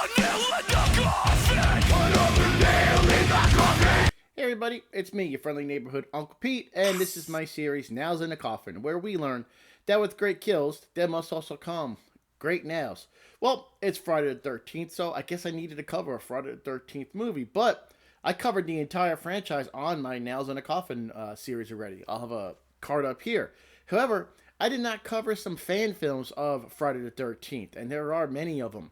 Hey everybody, it's me, your friendly neighborhood Uncle Pete, and this is my series, Nails in the Coffin, where we learn that with great kills, there must also come great nails. Well, it's Friday the 13th, so I guess I needed to cover a Friday the 13th movie, but I covered the entire franchise on my Nails in the Coffin series already. I'll have a card up here. However, I did not cover some fan films of Friday the 13th, and there are many of them.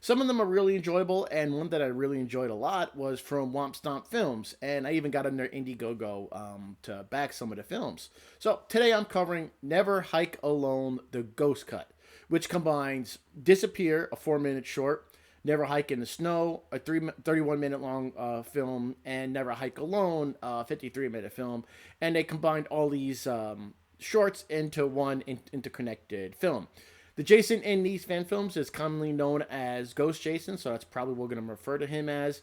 Some of them are really enjoyable, and one that I really enjoyed a lot was from Womp Stomp Films, and I even got on their Indiegogo to back some of the films. So today I'm covering Never Hike Alone, the Ghost Cut, which combines Disappear, a 4-minute short, Never Hike in the Snow, a 31-minute long film, and Never Hike Alone, a 53-minute film, and they combined all these shorts into one interconnected film. The Jason in these fan films is commonly known as Ghost Jason, so that's probably what we're going to refer to him as.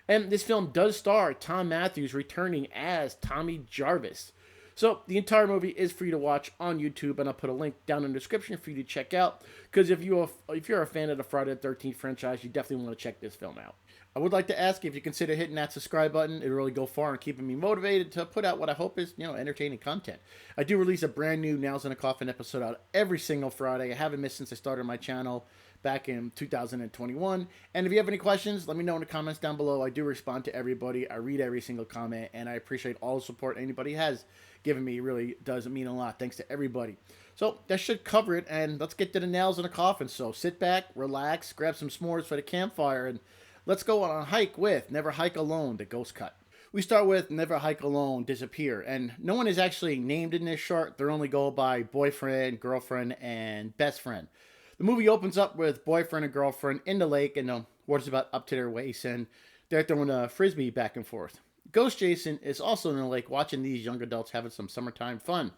And this film does star Tom Matthews returning as Tommy Jarvis. So the entire movie is free to watch on YouTube, and I'll put a link down in the description for you to check out. Because if you're a fan of the Friday the 13th franchise, you definitely want to check this film out. I would like to ask if you consider hitting that subscribe button. It will really go far in keeping me motivated to put out what I hope is, entertaining content. I do release a brand new Nails in a Coffin episode out every single Friday. I haven't missed since I started my channel back in 2021. And if you have any questions, let me know in the comments down below. I do respond to everybody. I read every single comment, and I appreciate all the support anybody has given me. It really does mean a lot. Thanks to everybody. So that should cover it, and let's get to the nails in the coffin. So sit back, relax, grab some s'mores for the campfire, and let's go on a hike with Never Hike Alone, the Ghost Cut. We start with Never Hike Alone, Disappear, and no one is actually named in this short. They're only go by boyfriend, girlfriend, and best friend. The movie opens up with boyfriend and girlfriend in the lake, and the water's about up to their waist, and they're throwing a frisbee back and forth. Ghost Jason is also in the lake watching these young adults having some summertime fun.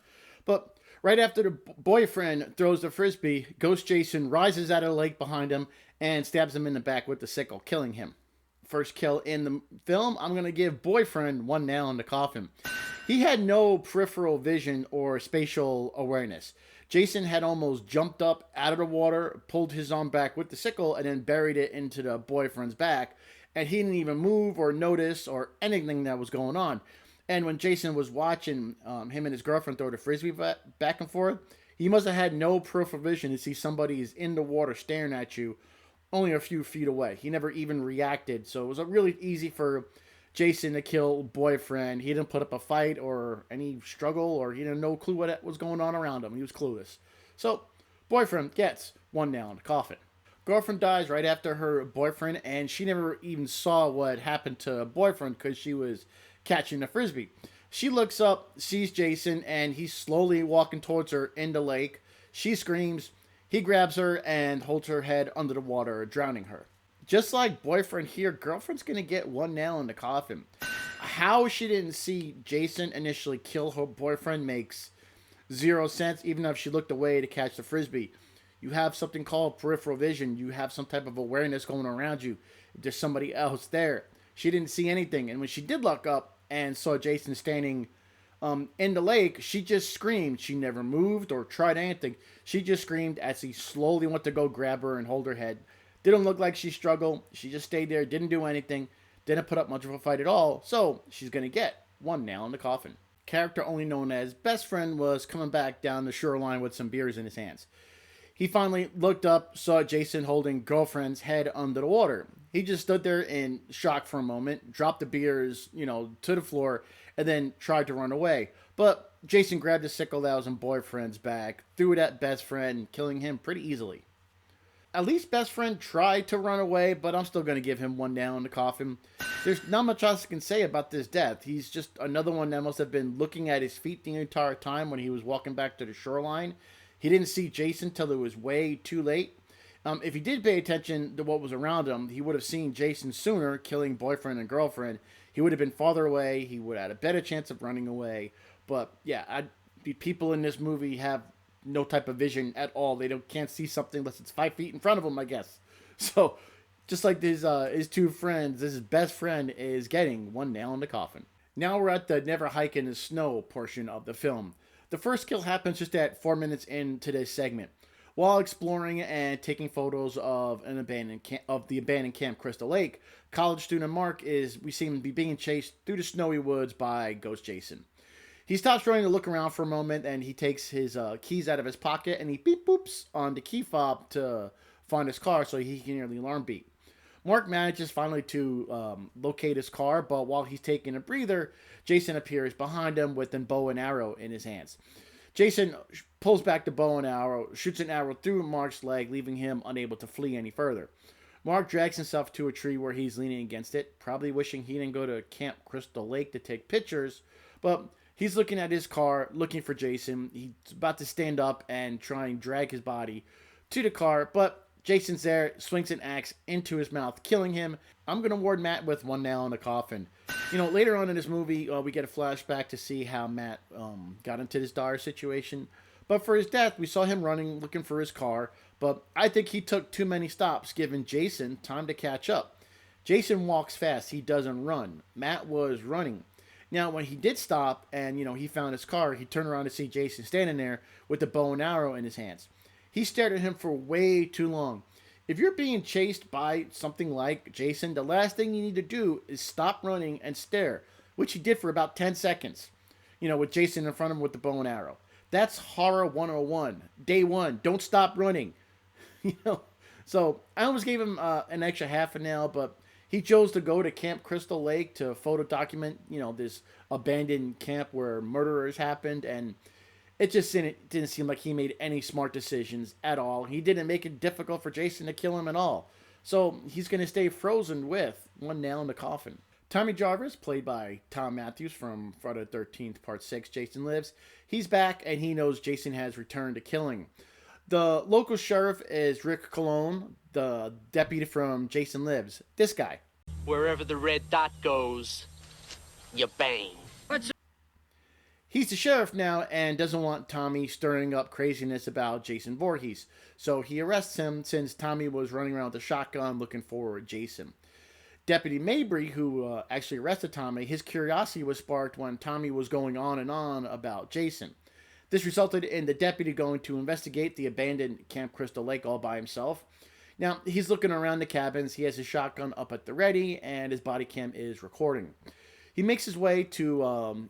But right after the boyfriend throws the frisbee, Ghost Jason rises out of the lake behind him and stabs him in the back with the sickle, killing him. First kill in the film, I'm going to give boyfriend one nail in the coffin. He had no peripheral vision or spatial awareness. Jason had almost jumped up out of the water, pulled his arm back with the sickle, and then buried it into the boyfriend's back. And he didn't even move or notice or anything that was going on. And when Jason was watching him and his girlfriend throw the frisbee back and forth, he must have had no peripheral vision to see somebody is in the water staring at you only a few feet away. He never even reacted. So it was really easy for Jason to kill boyfriend. He didn't put up a fight or any struggle, or he had no clue what was going on around him. He was clueless. So boyfriend gets one nail in the coffin. Girlfriend dies right after her boyfriend, and she never even saw what happened to boyfriend because she was catching the frisbee. She looks up, sees Jason, and he's slowly walking towards her in the lake. She screams. He grabs her and holds her head under the water, drowning her. Just like boyfriend here, girlfriend's going to get one nail in the coffin. How she didn't see Jason initially kill her boyfriend makes zero sense, even if she looked away to catch the frisbee. You have something called peripheral vision. You have some type of awareness going around you. If there's somebody else there. She didn't see anything. And when she did look up and saw Jason standing in the lake, she just screamed. She never moved or tried anything. She just screamed as he slowly went to go grab her and hold her head. Didn't look like she struggled. She just stayed there, didn't do anything, didn't put up much of a fight at all. So she's going to get one nail in the coffin. Character only known as best friend was coming back down the shoreline with some beers in his hands. He finally looked up, saw Jason holding girlfriend's head under the water. He just stood there in shock for a moment, dropped the beers, to the floor, and then tried to run away. But Jason grabbed the sickle that was in boyfriend's back, threw it at best friend, killing him pretty easily. At least best friend tried to run away, but I'm still going to give him one nail in the coffin. There's not much else I can say about this death. He's just another one that must have been looking at his feet the entire time when he was walking back to the shoreline. He didn't see Jason till it was way too late. If he did pay attention to what was around him, he would have seen Jason sooner, killing boyfriend and girlfriend. He would have been farther away. He would have had a better chance of running away. But yeah, the people in this movie have no type of vision at all. They can't see something unless it's 5 feet in front of them, I guess. So just like his two friends, his best friend is getting one nail in the coffin. Now we're at the never hike in the snow portion of the film. The first kill happens just at 4 minutes into this segment. While exploring and taking photos of the abandoned Camp Crystal Lake, college student Mark is we see him be being chased through the snowy woods by Ghost Jason. He stops running to look around for a moment, and he takes his keys out of his pocket and he beep boops on the key fob to find his car so he can hear the alarm beep. Mark manages finally to locate his car, but while he's taking a breather, Jason appears behind him with a bow and arrow in his hands. Jason pulls back the bow and arrow, shoots an arrow through Mark's leg, leaving him unable to flee any further. Mark drags himself to a tree where he's leaning against it, probably wishing he didn't go to Camp Crystal Lake to take pictures, but he's looking at his car, looking for Jason. He's about to stand up and try and drag his body to the car, but Jason's there, swings an axe into his mouth, killing him. I'm going to award Matt with one nail in the coffin. Later on in this movie, we get a flashback to see how Matt got into this dire situation. But for his death, we saw him running, looking for his car. But I think he took too many stops, giving Jason time to catch up. Jason walks fast. He doesn't run. Matt was running. Now, when he did stop and, he found his car, he turned around to see Jason standing there with the bow and arrow in his hands. He stared at him for way too long. If you're being chased by something like Jason, the last thing you need to do is stop running and stare, which he did for about 10 seconds, with Jason in front of him with the bow and arrow. That's horror 101. Day one, don't stop running. So I almost gave him an extra half a nail, but he chose to go to Camp Crystal Lake to photo document, this abandoned camp where murderers happened, and it just didn't seem like he made any smart decisions at all. He didn't make it difficult for Jason to kill him at all. So he's going to stay frozen with one nail in the coffin. Tommy Jarvis, played by Tom Matthews from Friday the 13th, Part 6, Jason Lives. He's back, and he knows Jason has returned to killing. The local sheriff is Rick Colon, the deputy from Jason Lives. This guy. Wherever the red dot goes, you bang. He's the sheriff now and doesn't want Tommy stirring up craziness about Jason Voorhees. So he arrests him since Tommy was running around with a shotgun looking for Jason. Deputy Mabry, who actually arrested Tommy, his curiosity was sparked when Tommy was going on and on about Jason. This resulted in the deputy going to investigate the abandoned Camp Crystal Lake all by himself. Now, he's looking around the cabins, he has his shotgun up at the ready, and his body cam is recording. He makes his way to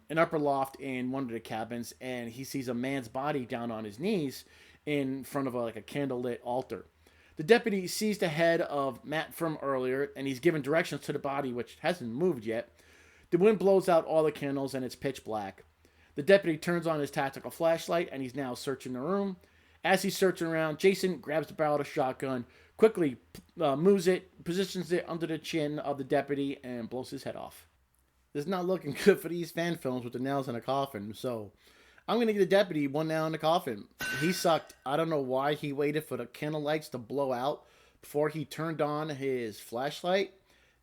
an upper loft in one of the cabins, and he sees a man's body down on his knees in front of a candlelit altar. The deputy sees the head of Matt from earlier, and he's given directions to the body, which hasn't moved yet. The wind blows out all the candles, and it's pitch black. The deputy turns on his tactical flashlight, and he's now searching the room. As he's searching around, Jason grabs the barrel of the shotgun, quickly moves it, positions it under the chin of the deputy, and blows his head off. This is not looking good for these fan films with the nails in a coffin, so I'm going to give the deputy one nail in the coffin. He sucked. I don't know why he waited for the candle lights to blow out before he turned on his flashlight.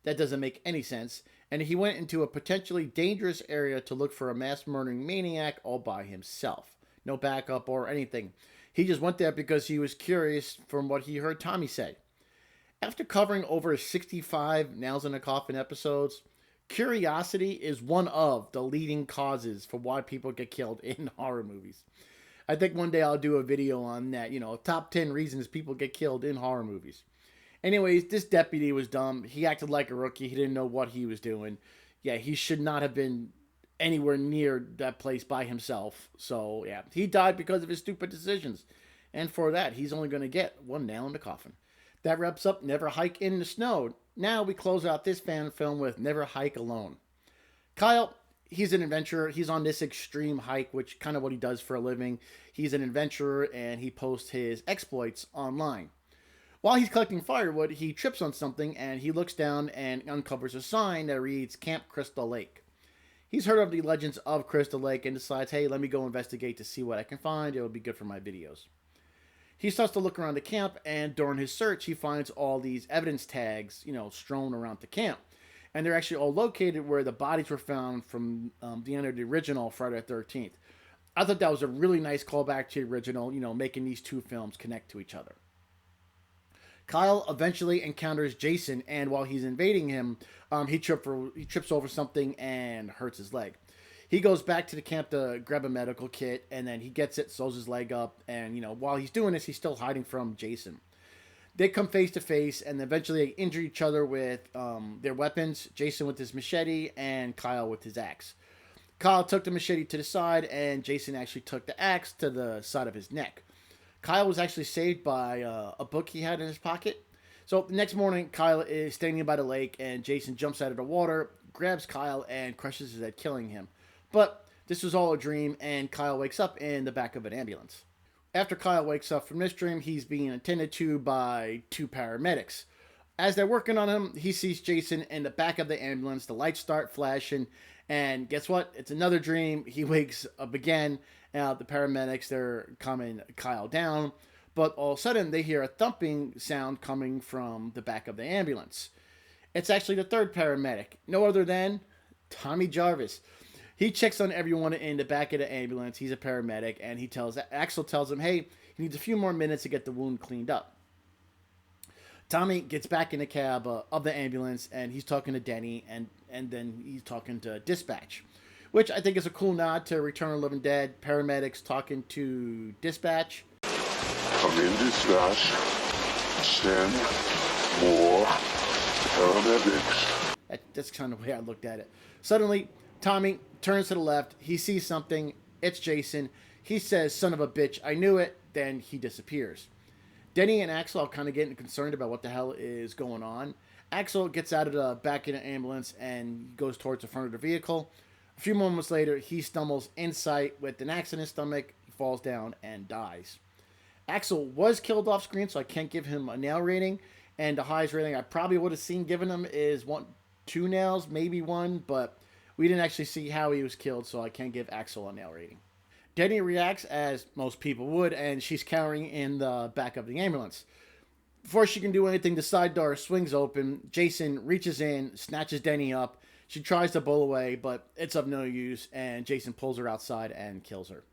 That doesn't make any sense. And he went into a potentially dangerous area to look for a mass murdering maniac all by himself. No backup or anything. He just went there because he was curious from what he heard Tommy say. After covering over 65 Nails in a Coffin episodes, curiosity is one of the leading causes for why people get killed in horror movies. I think one day I'll do a video on that, top 10 reasons people get killed in horror movies. Anyways, this deputy was dumb. He acted like a rookie. He didn't know what he was doing. Yeah, he should not have been anywhere near that place by himself. So, yeah, he died because of his stupid decisions. And for that, he's only going to get one nail in the coffin. That wraps up Never Hike in the Snow. Now we close out this fan film with Never Hike Alone. Kyle, he's an adventurer. He's on this extreme hike, which kind of what he does for a living. He's an adventurer, and he posts his exploits online. While he's collecting firewood, he trips on something, and he looks down and uncovers a sign that reads Camp Crystal Lake. He's heard of the legends of Crystal Lake and decides, hey, let me go investigate to see what I can find. It will be good for my videos. He starts to look around the camp, and during his search, he finds all these evidence tags, strewn around the camp. And they're actually all located where the bodies were found from the end of the original Friday the 13th. I thought that was a really nice callback to the original, making these two films connect to each other. Kyle eventually encounters Jason, and while he's invading him, he trips over something and hurts his leg. He goes back to the camp to grab a medical kit, and then he gets it, sews his leg up, and while he's doing this, he's still hiding from Jason. They come face to face, and eventually they injure each other with their weapons. Jason with his machete, and Kyle with his axe. Kyle took the machete to the side, and Jason actually took the axe to the side of his neck. Kyle was actually saved by a book he had in his pocket. So the next morning, Kyle is standing by the lake, and Jason jumps out of the water, grabs Kyle, and crushes his head, killing him. But this was all a dream, and Kyle wakes up in the back of an ambulance. After Kyle wakes up from this dream, he's being attended to by two paramedics. As they're working on him, he sees Jason in the back of the ambulance. The lights start flashing, and guess what? It's another dream. He wakes up again. The paramedics, they're calming Kyle down, but all of a sudden they hear a thumping sound coming from the back of the ambulance. It's actually the third paramedic, no other than Tommy Jarvis. He checks on everyone in the back of the ambulance. He's a paramedic, and Axel tells him, hey, he needs a few more minutes to get the wound cleaned up. Tommy gets back in the cab of the ambulance, and he's talking to Denny, and then he's talking to dispatch, which I think is a cool nod to Return of the Living Dead. Paramedics talking to dispatch. Come in, dispatch. Send more paramedics. That's kind of the way I looked at it. Suddenly, Tommy turns to the left. He sees something. It's Jason. He says, son of a bitch, I knew it. Then he disappears. Denny and Axel are kind of getting concerned about what the hell is going on. Axel gets out of the back of the ambulance and goes towards the front of the vehicle. A few moments later, he stumbles in sight with an axe in his stomach. He falls down and dies. Axel was killed off screen, so I can't give him a nail rating. And the highest rating I probably would have seen given him is 2 nails, maybe 1, but we didn't actually see how he was killed, so I can't give Axel a nail rating. Denny reacts as most people would, and she's cowering in the back of the ambulance. Before she can do anything, the side door swings open. Jason reaches in, snatches Denny up. She tries to pull away, but it's of no use, and Jason pulls her outside and kills her.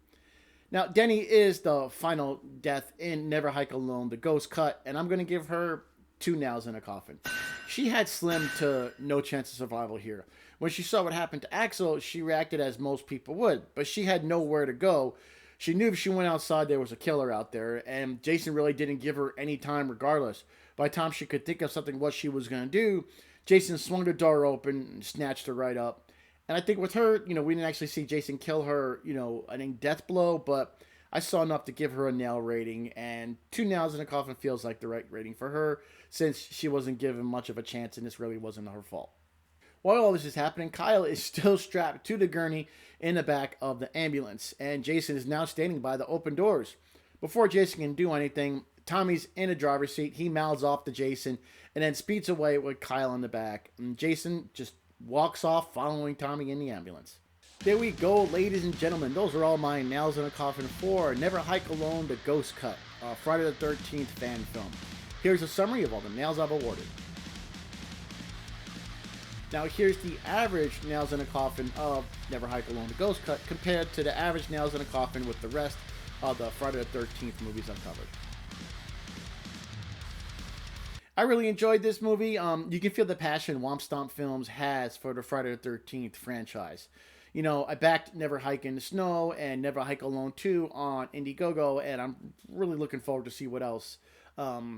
Now, Denny is the final death in Never Hike Alone, the ghost cut, and I'm going to give her 2 nails in a coffin. She had slim to no chance of survival here. When she saw what happened to Axel, she reacted as most people would, but she had nowhere to go. She knew if she went outside, there was a killer out there, and Jason really didn't give her any time regardless. By the time she could think of something what she was going to do, Jason swung the door open and snatched her right up. And I think with her, we didn't actually see Jason kill her, I think death blow, but I saw enough to give her a nail rating, and 2 nails in a coffin feels like the right rating for her, since she wasn't given much of a chance, and this really wasn't her fault. While all this is happening, Kyle is still strapped to the gurney in the back of the ambulance, and Jason is now standing by the open doors. Before Jason can do anything, Tommy's in the driver's seat. He mouths off to Jason and then speeds away with Kyle in the back. And Jason just walks off following Tommy in the ambulance. There we go, ladies and gentlemen. Those are all my Nails in a Coffin 4 Never Hike Alone, the Ghost Cut, Friday the 13th fan film. Here's a summary of all the nails I've awarded. Now here's the average Nails in a Coffin of Never Hike Alone, the Ghost Cut, compared to the average Nails in a Coffin with the rest of the Friday the 13th movies I've covered. I really enjoyed this movie. You can feel the passion Womp Stomp Films has for the Friday the 13th franchise. I backed Never Hike in the Snow and Never Hike Alone 2 on Indiegogo, and I'm really looking forward to see what else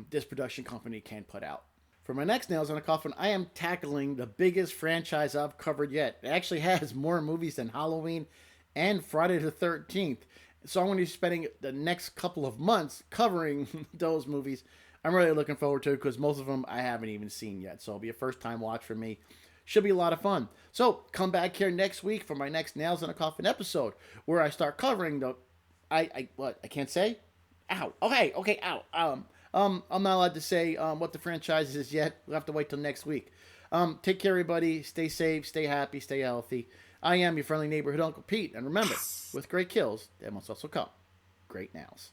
this production company can put out. For my next Nails in a Coffin, I am tackling the biggest franchise I've covered yet. It actually has more movies than Halloween and Friday the 13th. So I'm going to be spending the next couple of months covering those movies. I'm really looking forward to it because most of them I haven't even seen yet. So it'll be a first-time watch for me. Should be a lot of fun. So come back here next week for my next Nails in a Coffin episode where I start covering the... I can't say? Ow. Okay, ow. I'm not allowed to say what the franchise is yet. We'll have to wait till next week. Take care, everybody. Stay safe, stay happy, stay healthy. I am your friendly neighborhood Uncle Pete. And remember, with great kills, there must also come great nails.